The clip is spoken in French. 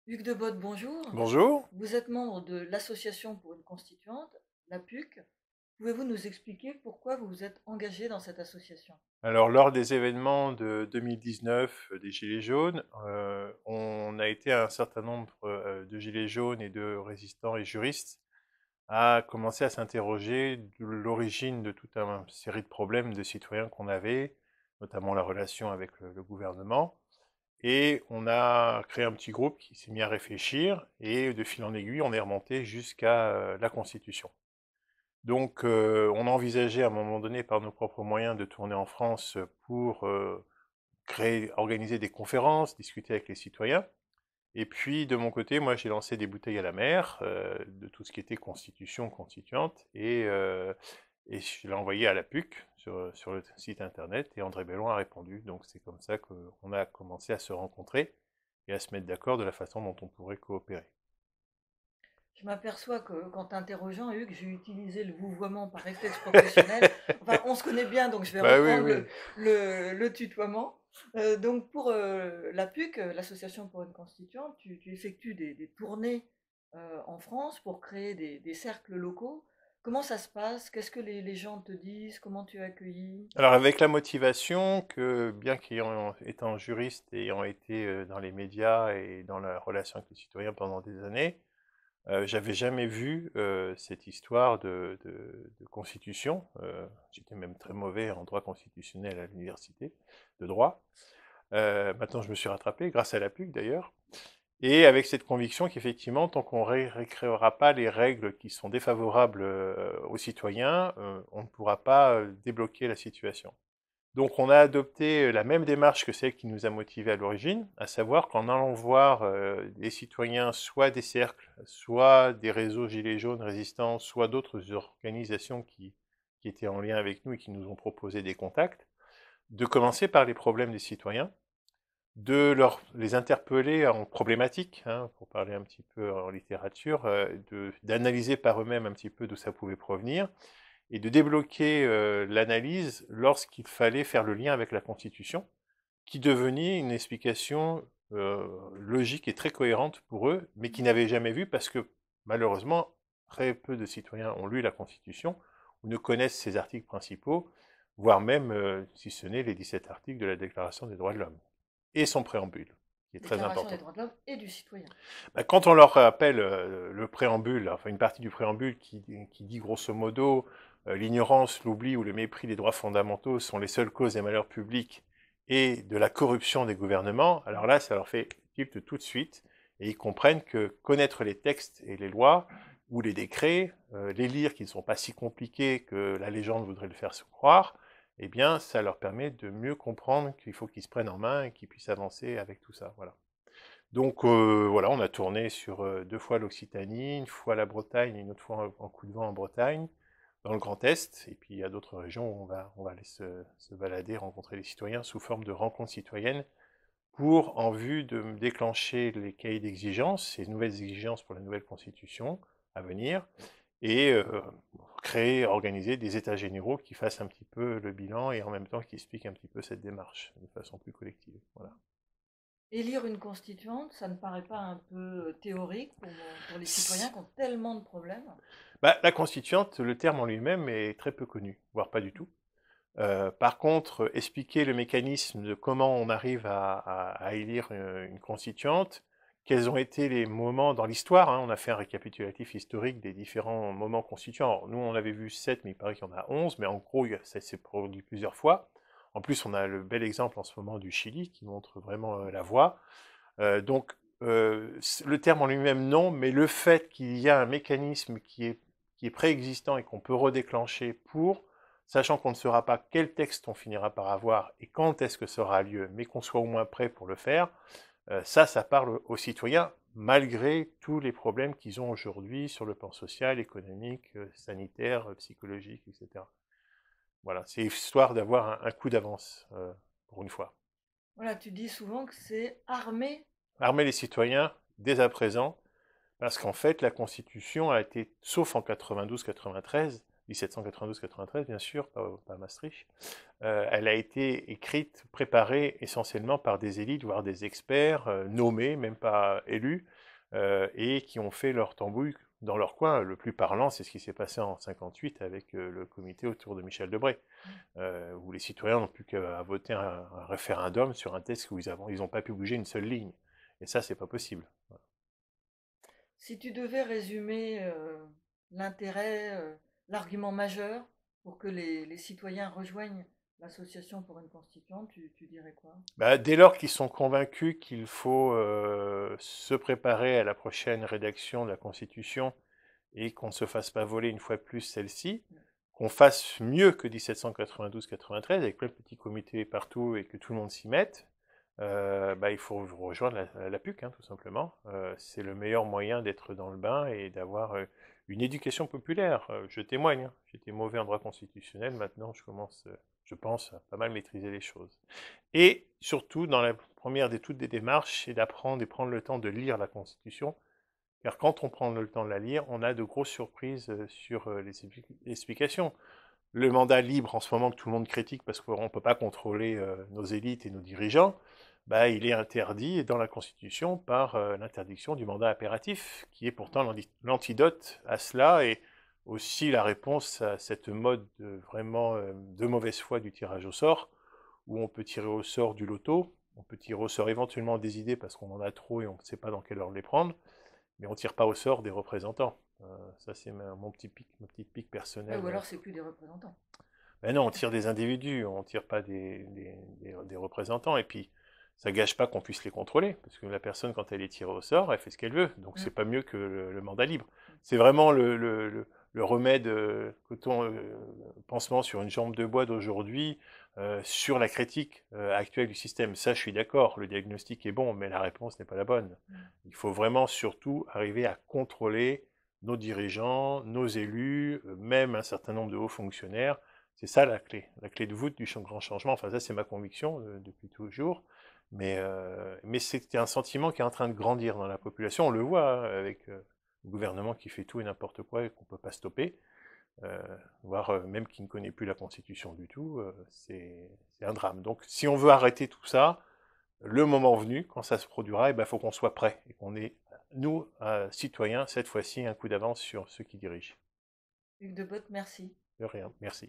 Hugues de Botte, bonjour. Bonjour. Vous êtes membre de l'Association pour une constituante, l'APUC. Pouvez-vous nous expliquer pourquoi vous vous êtes engagé dans cette association? Alors, lors des événements de 2019 des Gilets jaunes, on a été un certain nombre de Gilets jaunes et de résistants et juristes à commencer à s'interroger de l'origine de toute une série de problèmes de citoyens qu'on avait, notamment la relation avec le gouvernement. Et on a créé un petit groupe qui s'est mis à réfléchir, et de fil en aiguille, on est remonté jusqu'à la Constitution. Donc, on a envisagé à un moment donné, par nos propres moyens, de tourner en France pour organiser des conférences, discuter avec les citoyens. Et puis, de mon côté, moi, j'ai lancé des bouteilles à la mer de tout ce qui était constitution, constituante, et je l'ai envoyé à la PUC sur le site internet, et André Bellon a répondu. Donc, c'est comme ça qu'on a commencé à se rencontrer et à se mettre d'accord de la façon dont on pourrait coopérer. Je m'aperçois que qu'en t'interrogeant, Hugues, j'ai utilisé le vouvoiement par réflexe professionnel. Enfin, on se connaît bien, donc je vais Bah oui, reprendre oui. le tutoiement. Donc pour l'APUC, l'Association pour une constituante, tu effectues des tournées en France pour créer des cercles locaux. Comment ça se passe? Qu'est-ce que les gens te disent? Comment tu es accueilli? Alors avec la motivation que, bien qu'ayant étant juriste et ayant été dans les médias et dans la relation avec les citoyens pendant des années, j'avais jamais vu cette histoire de constitution. J'étais même très mauvais en droit constitutionnel à l'université de droit. Maintenant, je me suis rattrapé, grâce à la PUC d'ailleurs. Et avec cette conviction qu'effectivement, tant qu'on ne récréera pas les règles qui sont défavorables aux citoyens, on ne pourra pas débloquer la situation. Donc on a adopté la même démarche que celle qui nous a motivés à l'origine, à savoir qu'en allant voir des citoyens, soit des cercles, soit des réseaux gilets jaunes résistants, soit d'autres organisations qui étaient en lien avec nous et qui nous ont proposé des contacts, de commencer par les problèmes des citoyens, les interpeller en problématiques, hein, pour parler un petit peu en littérature, d'analyser par eux-mêmes un petit peu d'où ça pouvait provenir, et de débloquer l'analyse lorsqu'il fallait faire le lien avec la Constitution, qui devenait une explication logique et très cohérente pour eux, mais qu'ils n'avaient jamais vue parce que malheureusement, très peu de citoyens ont lu la Constitution ou ne connaissent ses articles principaux, voire même, si ce n'est les 17 articles de la Déclaration des droits de l'homme et son préambule, qui est très Déclaration des important. droits de l'homme et du citoyen. Bah, quand on leur rappelle le préambule, enfin une partie du préambule qui dit grosso modo l'ignorance, l'oubli ou le mépris des droits fondamentaux sont les seules causes des malheurs publics et de la corruption des gouvernements, alors là, ça leur fait tilt tout de suite, et ils comprennent que connaître les textes et les lois ou les décrets, les lire qui ne sont pas si compliqués que la légende voudrait le faire se croire, eh bien, ça leur permet de mieux comprendre qu'il faut qu'ils se prennent en main et qu'ils puissent avancer avec tout ça. Voilà. Donc voilà, on a tourné sur 2 fois l'Occitanie, une fois la Bretagne et une autre fois en coup de vent en Bretagne, dans le Grand Est, et puis il y a d'autres régions où on va aller se balader, rencontrer les citoyens sous forme de rencontres citoyennes, pour en vue de déclencher les cahiers d'exigences, ces nouvelles exigences pour la nouvelle constitution à venir, et créer, organiser des états généraux qui fassent un petit peu le bilan et en même temps qui expliquent un petit peu cette démarche de façon plus collective. Voilà. Élire une constituante, ça ne paraît pas un peu théorique pour les citoyens qui ont tellement de problèmes? Bah, la constituante, le terme en lui-même est très peu connu, voire pas du tout. Par contre, expliquer le mécanisme de comment on arrive à élire une constituante, quels ont été les moments dans l'histoire, hein, on a fait un récapitulatif historique des différents moments constituants. Alors, nous, on avait vu 7, mais il paraît qu'il y en a 11, mais en gros, ça s'est produit plusieurs fois. En plus, on a le bel exemple en ce moment du Chili qui montre vraiment la voie. Le terme en lui-même, non, mais le fait qu'il y a un mécanisme qui est préexistant et qu'on peut redéclencher pour, sachant qu'on ne saura pas quel texte on finira par avoir et quand est-ce que ça aura lieu, mais qu'on soit au moins prêt pour le faire, ça parle aux citoyens, malgré tous les problèmes qu'ils ont aujourd'hui sur le plan social, économique, sanitaire, psychologique, etc. Voilà, c'est histoire d'avoir un coup d'avance, pour une fois. Voilà, tu dis souvent que c'est armer. Armer les citoyens dès à présent, parce qu'en fait, la Constitution a été, sauf en 92-93, 1792-93, bien sûr, pas Maastricht. Elle a été écrite, préparée essentiellement par des élites, voire des experts nommés, même pas élus, et qui ont fait leur tambouille dans leur coin. Le plus parlant, c'est ce qui s'est passé en 58 avec le comité autour de Michel Debré, où les citoyens n'ont plus qu'à voter un référendum sur un texte où ils n'ont pas pu bouger une seule ligne. Et ça, c'est pas possible. Si tu devais résumer l'intérêt, l'argument majeur pour que les citoyens rejoignent l'association pour une constituante, tu dirais quoi? Bah, dès lors qu'ils sont convaincus qu'il faut se préparer à la prochaine rédaction de la Constitution et qu'on ne se fasse pas voler une fois de plus celle-ci, qu'on fasse mieux que 1792-93 avec plein de petits comités partout et que tout le monde s'y mette, bah, il faut rejoindre la PUC, hein, tout simplement. C'est le meilleur moyen d'être dans le bain et d'avoir une éducation populaire. Je témoigne, hein. J'étais mauvais en droit constitutionnel, maintenant je commence, je pense, à pas mal maîtriser les choses. Et surtout, dans la première des toutes des démarches, c'est d'apprendre et prendre le temps de lire la Constitution, car quand on prend le temps de la lire, on a de grosses surprises sur les explications. Le mandat libre en ce moment que tout le monde critique parce qu'on ne peut pas contrôler nos élites et nos dirigeants, bah, il est interdit dans la Constitution par l'interdiction du mandat impératif, qui est pourtant l'antidote à cela et aussi la réponse à cette mode vraiment de mauvaise foi du tirage au sort, où on peut tirer au sort du loto, on peut tirer au sort éventuellement des idées parce qu'on en a trop et on ne sait pas dans quelle ordre les prendre, mais on ne tire pas au sort des représentants. Ça, c'est mon ma petite pique Ouais, personnelle. ou alors c'est plus des représentants. Ben non, on tire des individus, on ne tire pas des représentants. Et puis, ça gâche pas qu'on puisse les contrôler, parce que la personne, quand elle est tirée au sort, elle fait ce qu'elle veut. Donc, c'est pas mieux que le mandat libre. C'est vraiment le remède coton pansement sur une jambe de bois d'aujourd'hui sur la critique actuelle du système. Ça, je suis d'accord, le diagnostic est bon, mais la réponse n'est pas la bonne. Il faut vraiment surtout arriver à contrôler nos dirigeants, nos élus, même un certain nombre de hauts fonctionnaires. C'est ça la clé de voûte du grand changement. Enfin, ça, c'est ma conviction depuis toujours. Mais c'est un sentiment qui est en train de grandir dans la population. On le voit hein, avec le gouvernement qui fait tout et n'importe quoi et qu'on ne peut pas stopper, voire même qui ne connaît plus la Constitution du tout. C'est un drame. Donc, si on veut arrêter tout ça, le moment venu, quand ça se produira, il faut qu'on soit prêt et qu'on ait, nous, citoyens, cette fois-ci, un coup d'avance sur ceux qui dirigent. Hugues de Botte, merci. De rien. Merci.